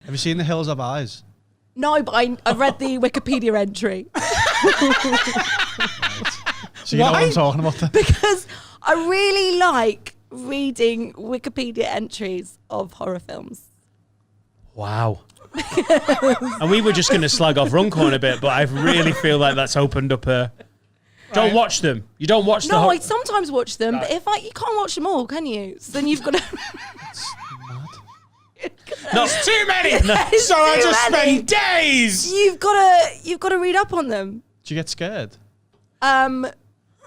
Have you seen The Hills Have Eyes? No, but I read the Wikipedia entry. So you know what I'm talking about then? Because I really like reading Wikipedia entries of horror films. Wow. And we were just going to slag off Runcorn a bit, but I really feel like that's opened up a... Don't watch them. You don't watch the... No, I sometimes watch them, but you can't watch them all, can you? So then you've got to... No, it's too many. No. So I just spend days. You've got to read up on them. Do you get scared?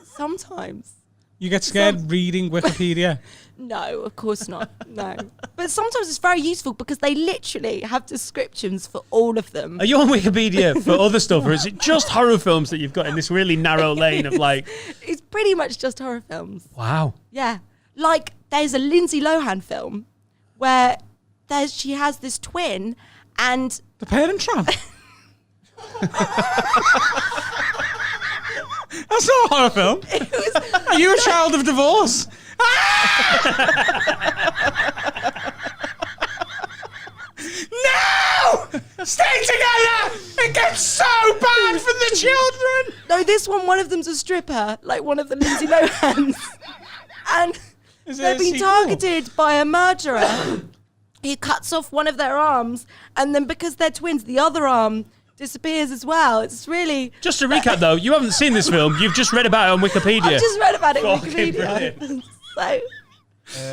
Sometimes. You get scared reading Wikipedia? No, of course not. No. But sometimes it's very useful because they literally have descriptions for all of them. Are you on Wikipedia for other stuff, or is it just horror films that you've got in this really narrow lane of like... It's pretty much just horror films. Wow. Yeah. Like, there's a Lindsay Lohan film where she has this twin and... The Parent Trap? That's not a horror film. Are you a child of divorce? No! Stay together! It gets so bad for the children! No, this one of them's a stripper, like one of the Lindsay Lohans. And they've been targeted by a murderer. He cuts off one of their arms, and then because they're twins, the other arm disappears as well. It's really... Just to recap, though, you haven't seen this film. You've just read about it on Wikipedia. I just read about it on Fucking Wikipedia. So,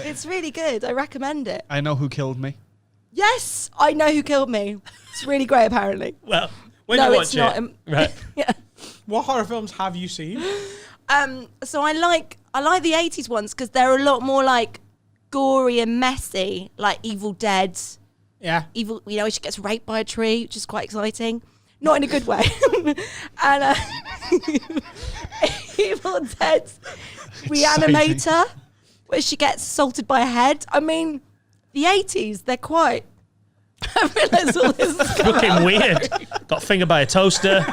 it's really good. I recommend it. I Know Who Killed Me. Yes, I Know Who Killed Me. It's really great, apparently. Well, when you watch it... Right. Yeah. What horror films have you seen? So I like the 80s ones because they're a lot more like gory and messy, like Evil Dead. Yeah. Evil, she gets raped by a tree, which is quite exciting. Not in a good way. And Evil Dead Reanimator, where she gets assaulted by a head. I mean, the 80s, they're quite... I realise all this is fucking weird. Got fingered by a toaster.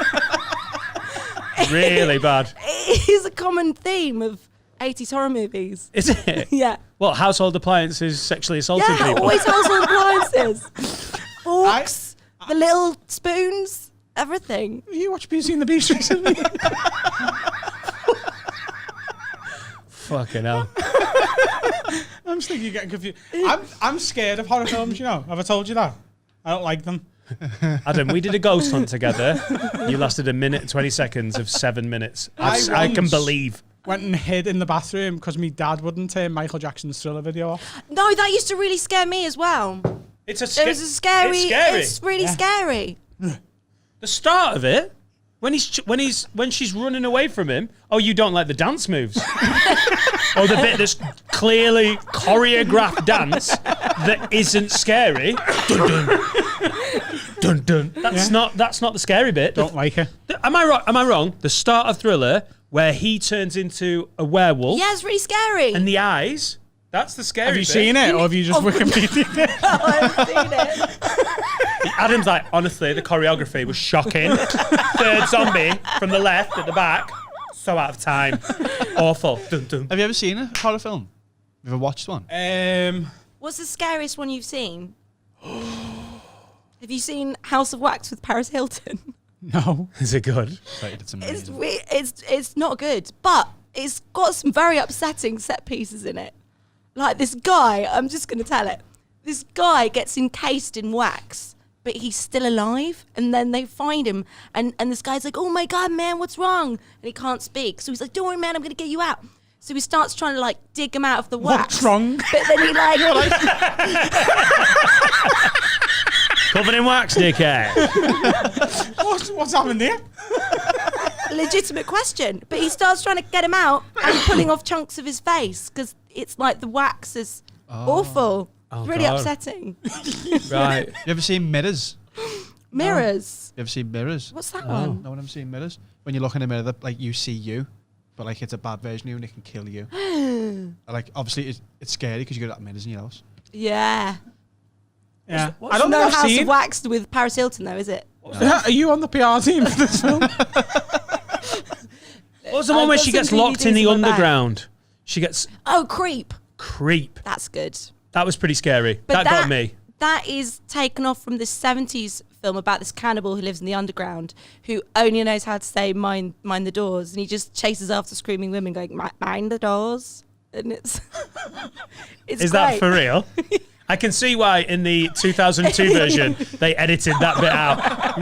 Really bad. It is a common theme of 80s horror movies. Is it? Yeah. What, household appliances sexually assaulting people? Yeah, always household appliances. Forks, the little spoons, everything. Have you watched Beauty and the Beast recently? Fucking hell. I'm thinking you're getting confused. I'm scared of horror films, Have I told you that? I don't like them. Adam, we did a ghost hunt together. You lasted 1 minute and 20 seconds of 7 minutes. I can believe. Went and hid in the bathroom because my dad wouldn't turn Michael Jackson's Thriller video off. No, that used to really scare me as well. It was a scary. It's scary. It's really scary. The start of it, when she's running away from him. Oh, you don't like the dance moves? Oh, the bit that's clearly choreographed dance that isn't scary. Dun dun. Dun dun. That's not the scary bit. Don't like it. Am I wrong? The start of Thriller, where he turns into a werewolf. Yeah, it's really scary. And the eyes. That's the scary bit. Have you seen it, or have you just Wikipedia'd it? No, I've seen it. Adam's like, honestly, the choreography was shocking. Third zombie from the left at the back. So out of time. Awful. Dun, dun. Have you ever seen a horror film? Have you ever watched one? What's the scariest one you've seen? Have you seen House of Wax with Paris Hilton? No. Is it good? It's amazing. It's not good, but it's got some very upsetting set pieces in it. Like this guy, I'm just going to tell it. This guy gets encased in wax, but he's still alive. And then they find him, and this guy's like, "Oh my God, man, what's wrong?" And he can't speak. So he's like, "Don't worry, man, I'm going to get you out." So he starts trying to dig him out of the wax. What's wrong? But then he Covered in wax, dickhead. What's happened there? Legitimate question. But he starts trying to get him out and pulling off chunks of his face because it's like the wax is awful. Oh, really God. upsetting. Right. You ever seen Mirrors? Mirrors. You ever seen Mirrors? What's that one? No one ever seen Mirrors? When you look in a mirror, you see you, but it's a bad version of you and it can kill you. Obviously, it's scary because you got mirrors in your house. Yeah. Yeah. I don't know House of Wax with Paris Hilton though, is it? No. Are you on the PR team for this film? What was the one where she gets locked in the underground? She gets... Oh, Creep. Creep. That's good. That was pretty scary. But that got me. that is taken off from this 70s film about this cannibal who lives in the underground, who only knows how to say mind the doors, and he just chases after screaming women going, mind the doors. And it's Is that for real? I can see why in the 2002 version they edited that bit out.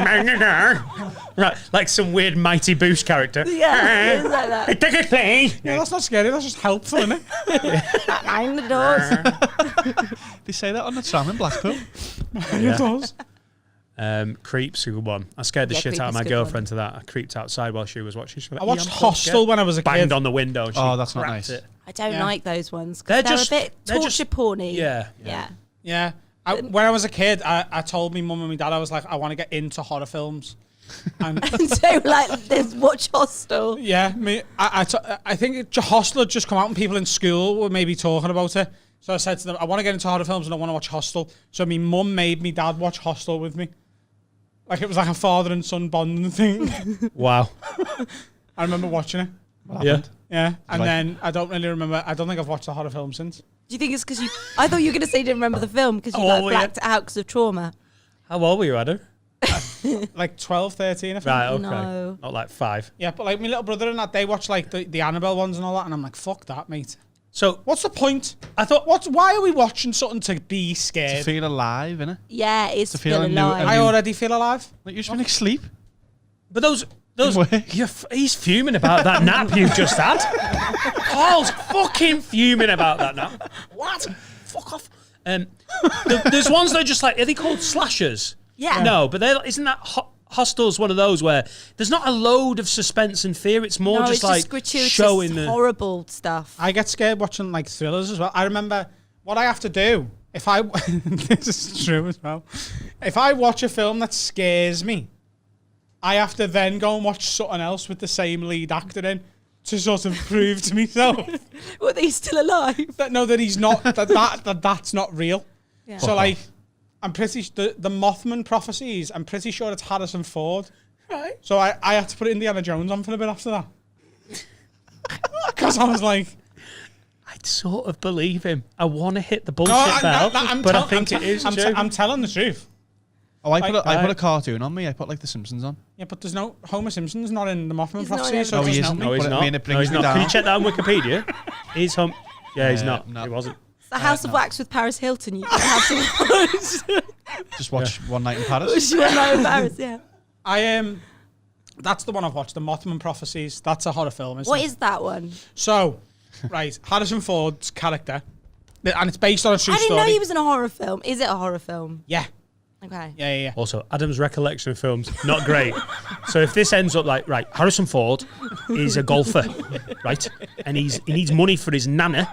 Right, like some weird Mighty Boosh character. Yeah, it's like that. Take it, please. Yeah, that's not scary. That's just helpful, isn't it? Mind the doors. They say that on the tram in Blackpool. It does. Creeps, a good one. I scared the Yeah, shit Creep out of is my a good girlfriend to that. I creeped outside while she was watching. She was I like, watched "Yeah, I'm so Hostel scared." when I was a kid. Banged on the window. And she Oh, that's not cracked nice. It. I don't Yeah. like those ones. 'Cause They're they're just- a bit they're just- torture porny. Yeah. Yeah. Yeah. When I was a kid, I told my mum and my dad, I was like, I want to get into horror films. And And so, like, there's watch Hostel. yeah, I think Hostel had just come out and people in school were maybe talking about it. So I said to them, I want to get into horror films and I want to watch Hostel. So my mum made me dad watch Hostel with me. Like it was like a father and son bonding thing. Wow. I remember watching it. Yeah. Yeah. And like then I don't really remember. I don't think I've watched a horror film since. Do you think it's because you... I thought you were going to say you didn't remember the film because you Oh, like, yeah. blacked it out because of trauma. How old were you, Adam? Like 12, 13, I think. Right, okay. No. Not like 5. Yeah, but like my little brother and that, they watch like the Annabelle ones and all that. And I'm like, fuck that, mate. So What's the point? I thought, Why are we watching something to be To scared? feel alive, innit? Yeah, it's To feel still a new- alive. a I new- already feel alive. Like you've just been asleep. but those, Work. he's fuming about that nap you've just had. Paul's fucking fuming about that nap. What? Fuck off. There's ones that are just like, are they called slashers? Yeah. No, but isn't that Hostel's one of those where there's not a load of suspense and fear. It's more No, just it's like just gratuitous, showing the. horrible stuff. I get scared watching like thrillers as well. I remember what I have to do if I this is true as well. If I watch a film that scares me, I have to then go and watch something else with the same lead actor in to sort of prove to myself Were they still alive? that he's not that's not real. Yeah. So like I'm pretty the Mothman prophecies. I'm pretty sure it's Harrison Ford. Right. So I had to put Indiana Jones on for a bit after that because I was like. I sort of believe him. I want to hit the bullshit No, bell, but I tell- think it is I'm, true. I'm telling the truth. Oh, I Like- put a cartoon on me. I put like The Simpsons on. Yeah, but there's no Homer Simpson's not in the Mothman He's not prophecy, in so it. it No, he doesn't help isn't. me. No, he's But I not. mean, it No, brings he's me not. Can down. you check that on Wikipedia? He's home. Yeah, he's not. no. He wasn't. It's the House of Wax with Paris Hilton. You can have to Just watch One Night in Paris. watch. You know in Paris, yeah. That's the one I've watched, the Mothman prophecies. That's a horror film, isn't What it? is that one? So, right, Harrison Ford's character, and it's based on a true I didn't story. know he was in a horror film. Is it a horror film? Yeah, Okay. yeah. Also, Adam's recollection of films, not great. So if this ends up like, right, Harrison Ford is a golfer, right? And he needs money for his nana.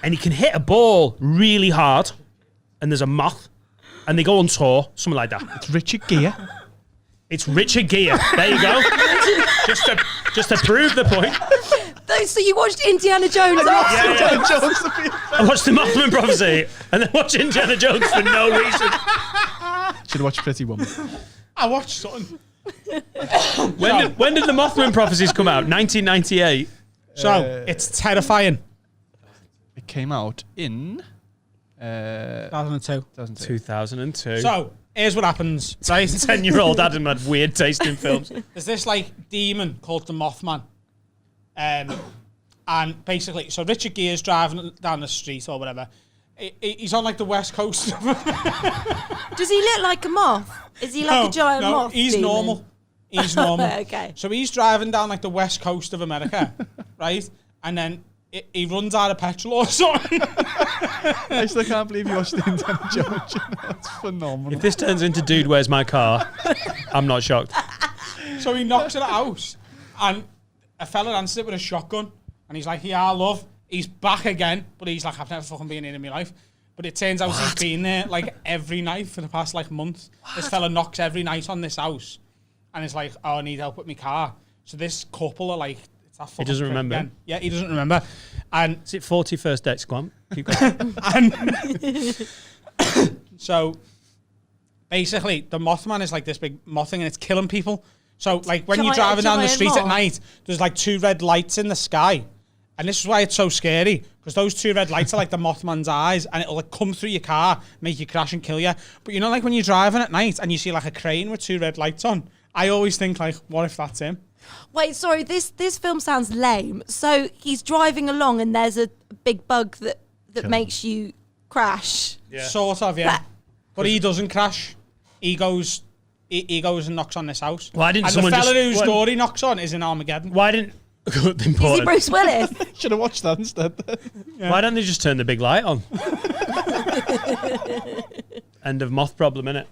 And he can hit a ball really hard. And there's a moth. And they go on tour, something like that. It's Richard Gere. It's Richard Gere. There you go. just to prove the point. So you watched Indiana Jones after? Yeah. I watched the Mothman Prophecy and then watched Indiana Jones for no reason. Should have watched Pretty Woman. I watched something. When did the Mothman Prophecies come out? 1998. So, it's terrifying. It came out in 2002. 2002. 2002. So, here's what happens, right? 10-year-old Adam had weird taste in films. There's this like demon called the Mothman. And basically, so Richard Gere's driving down the street or whatever. He's on like the west coast. Does he look like a moth? Is he like a giant moth? He's demon? normal. He's normal. Okay. So he's driving down like the west coast of America, right? And then he runs out of petrol or something. I still can't believe you watched the Indiana Jones. That's phenomenal. If this turns into Dude, Where's My Car? I'm not shocked. So he knocks at a house, and a fella answers it with a shotgun, and he's like, "Yeah, love." He's back again, but he's like, "I've never fucking been in my life." But it turns out he's been there like every night for the past like month. This fella knocks every night on this house, and it's like, "Oh, I need help with my car." So this couple are like, "It's that fucking." He doesn't prick remember. again." Yeah, he doesn't remember, and Is it 41st Dates, Squam? Keep going. and so basically the Mothman is like this big moth thing and it's killing people. So like when you're Giant- driving down the giant street at moth. night, there's like two red lights in the sky And this is why it's so scary, because those 2 red lights are like the Mothman's eyes, and it'll like come through your car, make you crash and kill you. But you know, like when you're driving at night and you see like a crane with 2 red lights on, I always think like, what if that's him? Wait, sorry, this film sounds lame. So he's driving along and there's a big bug that makes you crash. Yeah. Sort of, yeah. But he doesn't crash. He goes and knocks on this house. Why didn't and someone the fella just- whose door he knocks on is in Armageddon. Why didn't... Is he Important. Bruce Willis? Should have watched that instead. Why don't they just turn the big light on? End of moth problem, innit?